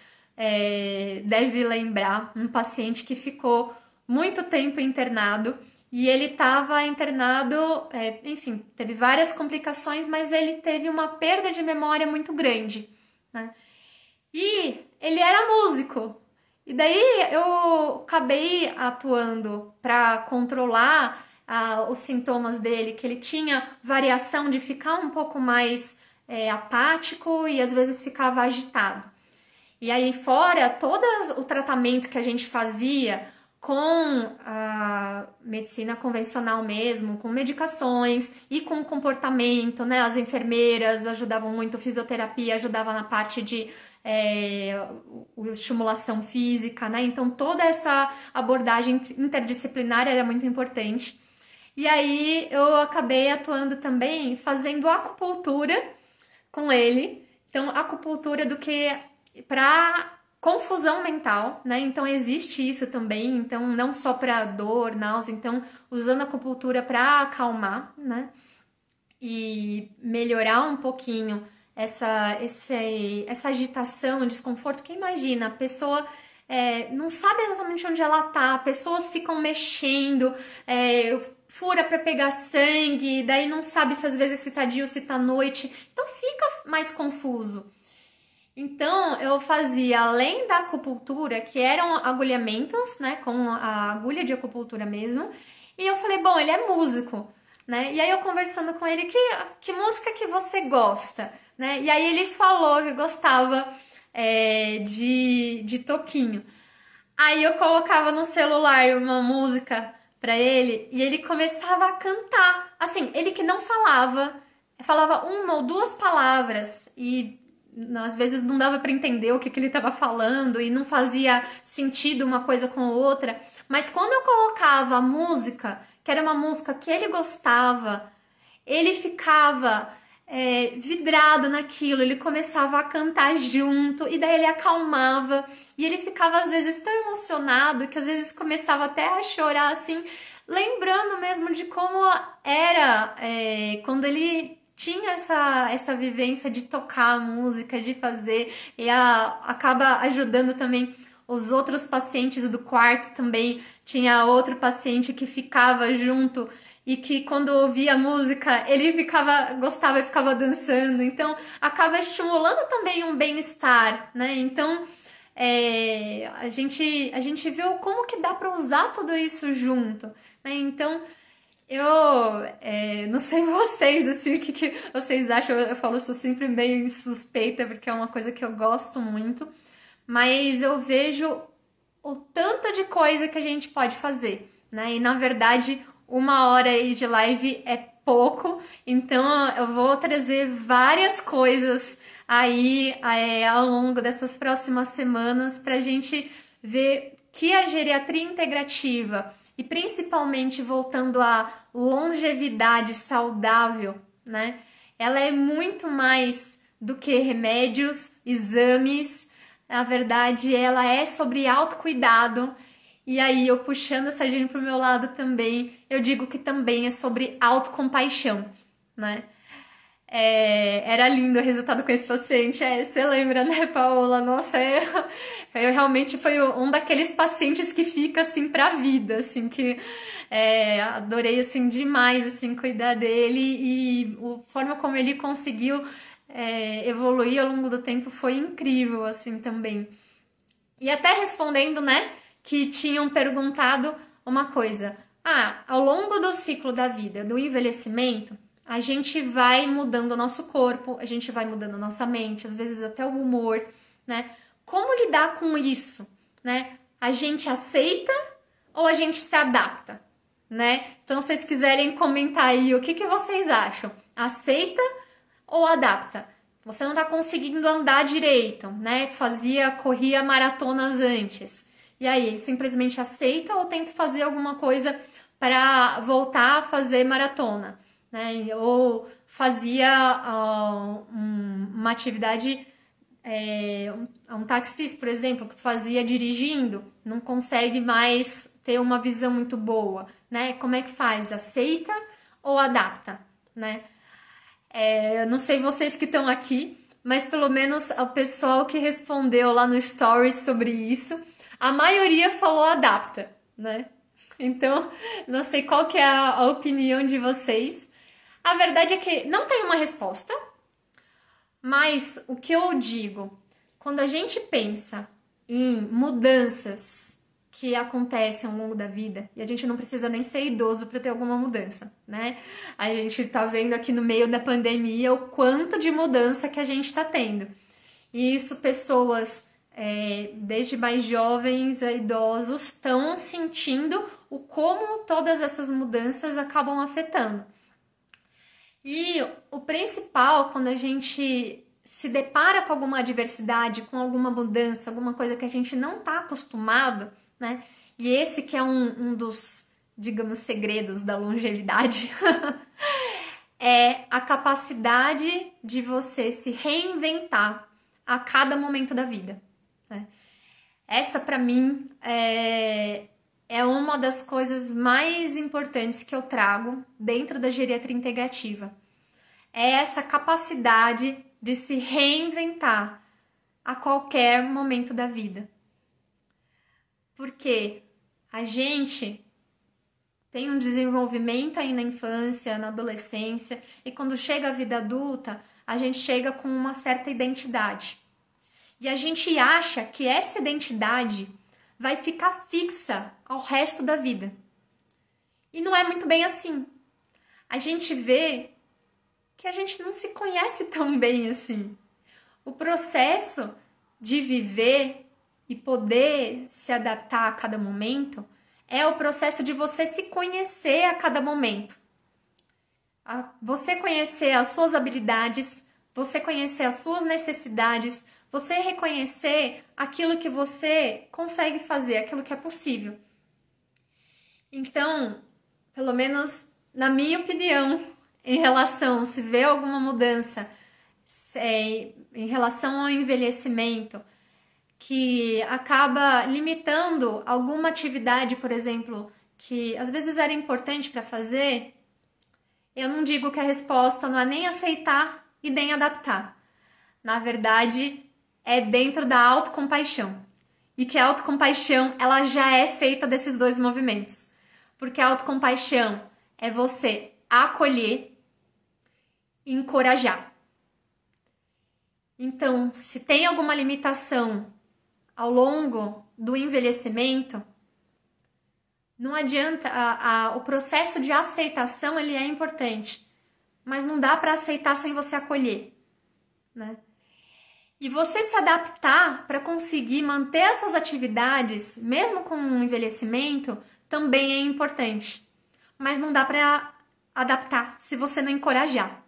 deve lembrar, um paciente que ficou muito tempo internado, e ele estava internado, enfim, teve várias complicações, mas ele teve uma perda de memória muito grande, né? E ele era músico. E daí eu acabei atuando para controlar os sintomas dele, que ele tinha variação de ficar um pouco mais apático e às vezes ficava agitado. E aí, fora todo o tratamento que a gente fazia com a medicina convencional mesmo, com medicações e com comportamento, né? As enfermeiras ajudavam muito, fisioterapia ajudava na parte de estimulação física, né? Então, toda essa abordagem interdisciplinar era muito importante. E aí, eu acabei atuando também fazendo acupuntura com ele. Então, acupuntura do que para confusão mental, né? Então existe isso também, então não só para dor, náusea, então usando a acupuntura para acalmar, né? E melhorar um pouquinho essa agitação, desconforto, que imagina, a pessoa não sabe exatamente onde ela tá, pessoas ficam mexendo, fura para pegar sangue, daí não sabe se às vezes se tá dia ou se tá noite, então fica mais confuso. Então, eu fazia, além da acupuntura, que eram agulhamentos, né, com a agulha de acupuntura mesmo, e eu falei, bom, ele é músico, né, e aí eu conversando com ele, que música que você gosta, né, e aí ele falou que gostava de toquinho. Aí eu colocava no celular uma música pra ele, e ele começava a cantar, assim, ele que não falava uma ou duas palavras, e às vezes não dava para entender o que ele estava falando e não fazia sentido uma coisa com a outra, mas quando eu colocava a música, que era uma música que ele gostava, ele ficava vidrado naquilo, ele começava a cantar junto e daí ele acalmava e ele ficava às vezes tão emocionado que às vezes começava até a chorar assim, lembrando mesmo de como era quando ele tinha essa vivência de tocar a música, de fazer, e acaba ajudando também os outros pacientes do quarto também. Tinha outro paciente que ficava junto e que quando ouvia a música, ele gostava e ficava dançando. Então, acaba estimulando também um bem-estar, né? Então, a gente viu como que dá para usar tudo isso junto, né? Então, eu não sei vocês, assim, o que vocês acham. Eu falo, sou sempre meio suspeita, porque é uma coisa que eu gosto muito. Mas eu vejo o tanto de coisa que a gente pode fazer, né? E, na verdade, 1 hora aí de live é pouco. Então, eu vou trazer várias coisas aí ao longo dessas próximas semanas pra gente ver que a geriatria integrativa, e principalmente voltando à longevidade saudável, né? Ela é muito mais do que remédios, exames. Na verdade, ela é sobre autocuidado. E aí, eu puxando a sardinha pro meu lado também, eu digo que também é sobre autocompaixão, né? Era lindo o resultado com esse paciente. Você lembra, né, Paola? Nossa, eu realmente foi um daqueles pacientes que fica, assim, pra vida, assim, que adorei, assim, demais, assim, cuidar dele, e a forma como ele conseguiu evoluir ao longo do tempo foi incrível, assim, também. E até respondendo, né, que tinham perguntado uma coisa. Ao longo do ciclo da vida, do envelhecimento, a gente vai mudando o nosso corpo, a gente vai mudando a nossa mente, às vezes até o humor, né? Como lidar com isso, né? A gente aceita ou a gente se adapta, né? Então, se vocês quiserem comentar aí o que vocês acham, aceita ou adapta? Você não tá conseguindo andar direito, né? Corria maratonas antes. E aí, simplesmente aceita ou tenta fazer alguma coisa para voltar a fazer maratona, né? Ou fazia uma atividade, um taxista, por exemplo, que fazia dirigindo, não consegue mais ter uma visão muito boa, né? Como é que faz? Aceita ou adapta, né? Eu não sei vocês que estão aqui, mas pelo menos o pessoal que respondeu lá no Stories sobre isso, a maioria falou adapta, né? Então, não sei qual que é a opinião de vocês. A verdade é que não tem uma resposta, mas o que eu digo, quando a gente pensa em mudanças que acontecem ao longo da vida, e a gente não precisa nem ser idoso para ter alguma mudança, né? A gente tá vendo aqui no meio da pandemia o quanto de mudança que a gente tá tendo. E isso, pessoas desde mais jovens a idosos estão sentindo o como todas essas mudanças acabam afetando. E o principal, quando a gente se depara com alguma adversidade, com alguma mudança, alguma coisa que a gente não está acostumado, né? E esse que é um dos, digamos, segredos da longevidade, é a capacidade de você se reinventar a cada momento da vida, né? Essa, para mim, é uma das coisas mais importantes que eu trago dentro da geriatria integrativa. É essa capacidade de se reinventar a qualquer momento da vida. Porque a gente tem um desenvolvimento aí na infância, na adolescência, e quando chega a vida adulta, a gente chega com uma certa identidade. E a gente acha que essa identidade vai ficar fixa ao resto da vida. E não é muito bem assim. A gente vê que a gente não se conhece tão bem assim. O processo de viver e poder se adaptar a cada momento é o processo de você se conhecer a cada momento. Você conhecer as suas habilidades, você conhecer as suas necessidades, você reconhecer aquilo que você consegue fazer, aquilo que é possível. Então, pelo menos na minha opinião, em relação, se vê alguma mudança em relação ao envelhecimento, que acaba limitando alguma atividade, por exemplo, que às vezes era importante para fazer, eu não digo que a resposta não é nem aceitar e nem adaptar. Na verdade, é dentro da autocompaixão. E que a autocompaixão, ela já é feita desses dois movimentos. Porque a autocompaixão é você acolher e encorajar. Então, se tem alguma limitação ao longo do envelhecimento, não adianta, o processo de aceitação ele é importante, mas não dá para aceitar sem você acolher, né? E você se adaptar para conseguir manter as suas atividades, mesmo com o envelhecimento, também é importante. Mas não dá para adaptar se você não encorajar,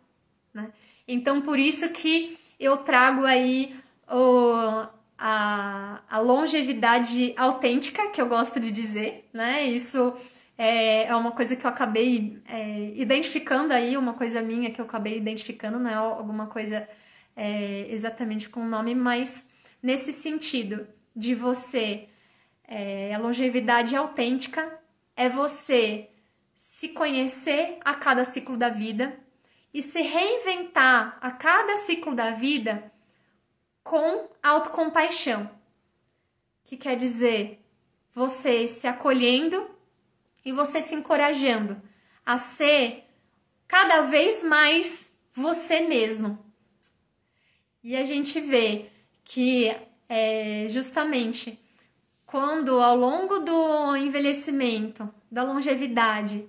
né? Então, por isso que eu trago aí a longevidade autêntica, que eu gosto de dizer, né? Isso é uma coisa que eu acabei identificando aí, uma coisa minha que eu acabei identificando, não é alguma coisa exatamente com o nome, mas nesse sentido de você, a longevidade autêntica é você se conhecer a cada ciclo da vida e se reinventar a cada ciclo da vida com autocompaixão, que quer dizer você se acolhendo e você se encorajando a ser cada vez mais você mesmo. E a gente vê que justamente quando ao longo do envelhecimento, da longevidade,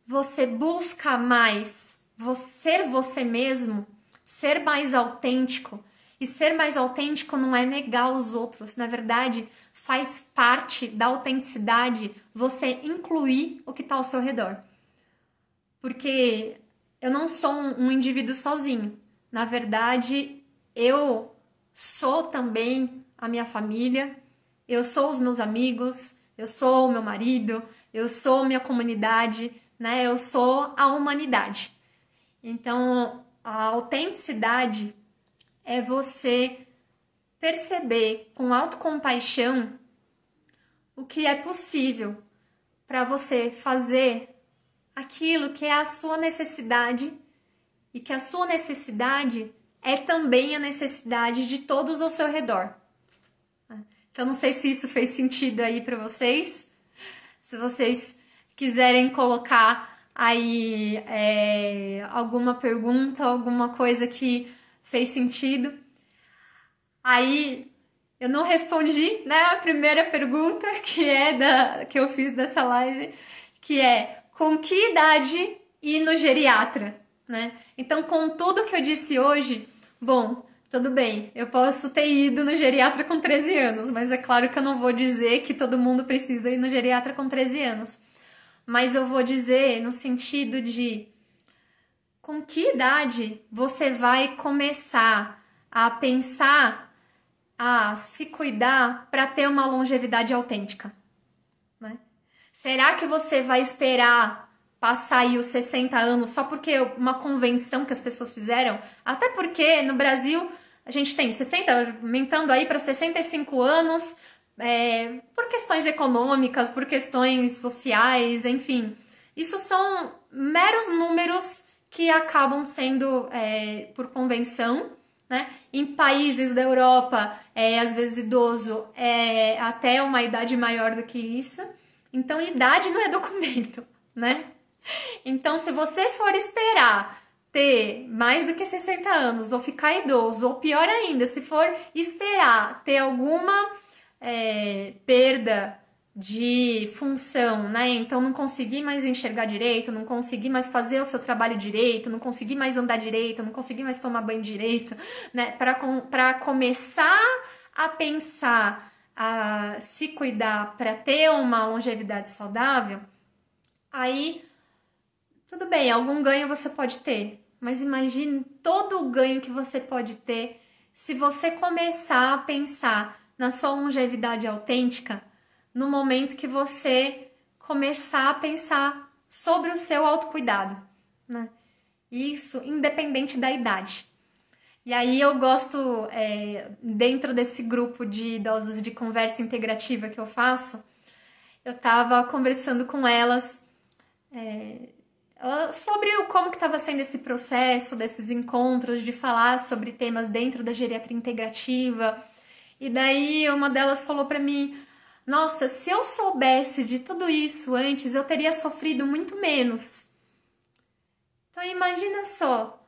você busca mais ser você mesmo, ser mais autêntico, e ser mais autêntico não é negar os outros, na verdade, faz parte da autenticidade você incluir o que está ao seu redor. Porque eu não sou um indivíduo sozinho. Na verdade, eu sou também a minha família, eu sou os meus amigos, eu sou o meu marido, eu sou minha comunidade, né? Eu sou a humanidade. Então, a autenticidade é você perceber com autocompaixão o que é possível para você fazer aquilo que é a sua necessidade e que a sua necessidade é também a necessidade de todos ao seu redor. Então, não sei se isso fez sentido aí para vocês. Se vocês quiserem colocar aí alguma pergunta, alguma coisa que fez sentido. Aí, eu não respondi, né, a primeira pergunta que eu fiz dessa live, que é: com que idade ir no geriatra, né? Então, com tudo que eu disse hoje, bom, tudo bem, eu posso ter ido no geriatra com 13 anos, mas é claro que eu não vou dizer que todo mundo precisa ir no geriatra com 13 anos. Mas eu vou dizer no sentido de com que idade você vai começar a pensar, a se cuidar para ter uma longevidade autêntica, né? Será que você vai esperar passar aí os 60 anos só porque uma convenção que as pessoas fizeram? Até porque no Brasil a gente tem 60, aumentando aí para 65 anos, por questões econômicas, por questões sociais, enfim. Isso são meros números que acabam sendo por convenção, né? Em países da Europa, às vezes idoso é até uma idade maior do que isso. Então, idade não é documento, né? Então, se você for esperar ter mais do que 60 anos, ou ficar idoso, ou pior ainda, se for esperar ter alguma perda de função, né? Então, não conseguir mais enxergar direito, não conseguir mais fazer o seu trabalho direito, não conseguir mais andar direito, não conseguir mais tomar banho direito, né? Para começar a pensar, a se cuidar para ter uma longevidade saudável, aí tudo bem, algum ganho você pode ter, mas imagine todo o ganho que você pode ter se você começar a pensar na sua longevidade autêntica no momento que você começar a pensar sobre o seu autocuidado, né? Isso independente da idade. E aí eu gosto, dentro desse grupo de idosas de conversa integrativa que eu faço, eu estava conversando com elas sobre como que estava sendo esse processo, desses encontros, de falar sobre temas dentro da geriatria integrativa. E daí uma delas falou para mim: nossa, se eu soubesse de tudo isso antes, eu teria sofrido muito menos. Então imagina só.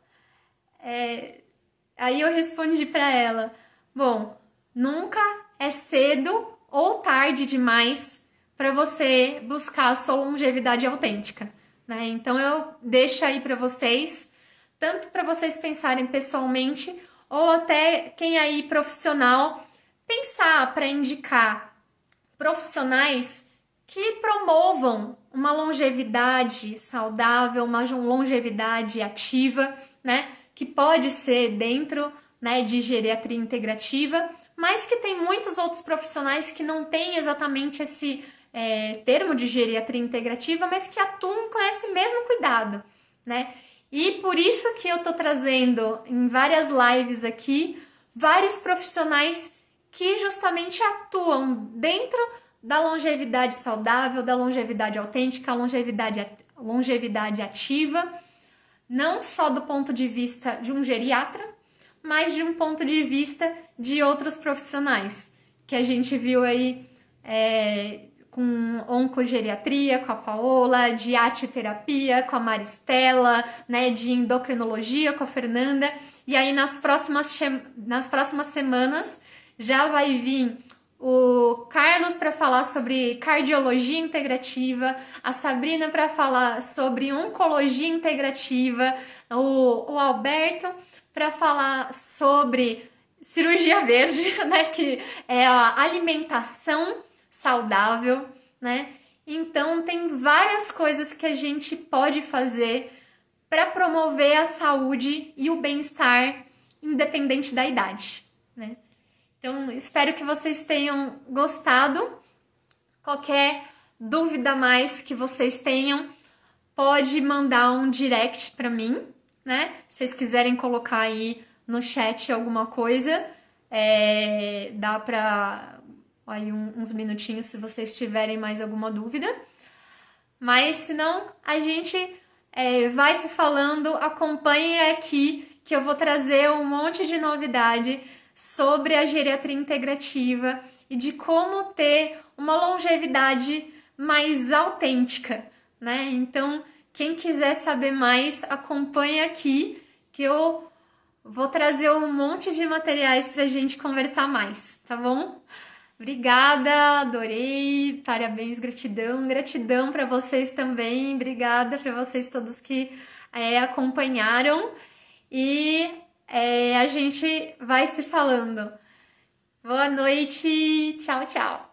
Aí eu respondi para ela: bom, nunca é cedo ou tarde demais para você buscar a sua longevidade autêntica, né? Então eu deixo aí para vocês, tanto para vocês pensarem pessoalmente, ou até quem aí profissional, pensar para indicar profissionais que promovam uma longevidade saudável, uma longevidade ativa, né? Que pode ser dentro, né, de geriatria integrativa, mas que tem muitos outros profissionais que não têm exatamente esse termo de geriatria integrativa, mas que atuam com esse mesmo cuidado, né? E por isso que eu tô trazendo em várias lives aqui vários profissionais que justamente atuam dentro da longevidade saudável, da longevidade autêntica, longevidade ativa, não só do ponto de vista de um geriatra, mas de um ponto de vista de outros profissionais, que a gente viu aí com oncogeriatria, com a Paola, de arte-terapia, com a Maristela, né, de endocrinologia, com a Fernanda. E aí nas próximas semanas já vai vir o Carlos para falar sobre cardiologia integrativa, a Sabrina para falar sobre oncologia integrativa, o Alberto para falar sobre cirurgia verde, né, que é a alimentação saudável, né? Então tem várias coisas que a gente pode fazer para promover a saúde e o bem-estar independente da idade, né? Então, espero que vocês tenham gostado. Qualquer dúvida mais que vocês tenham, pode mandar um direct para mim, né? Se vocês quiserem colocar aí no chat alguma coisa, dá para aí uns minutinhos se vocês tiverem mais alguma dúvida. Mas se não, a gente vai se falando, acompanhem aqui que eu vou trazer um monte de novidade sobre a geriatria integrativa e de como ter uma longevidade mais autêntica, né? Então, quem quiser saber mais, acompanhe aqui que eu vou trazer um monte de materiais pra gente conversar mais, tá bom? Obrigada, adorei, parabéns, gratidão para vocês também, obrigada para vocês todos que acompanharam e a gente vai se falando. Boa noite, tchau, tchau.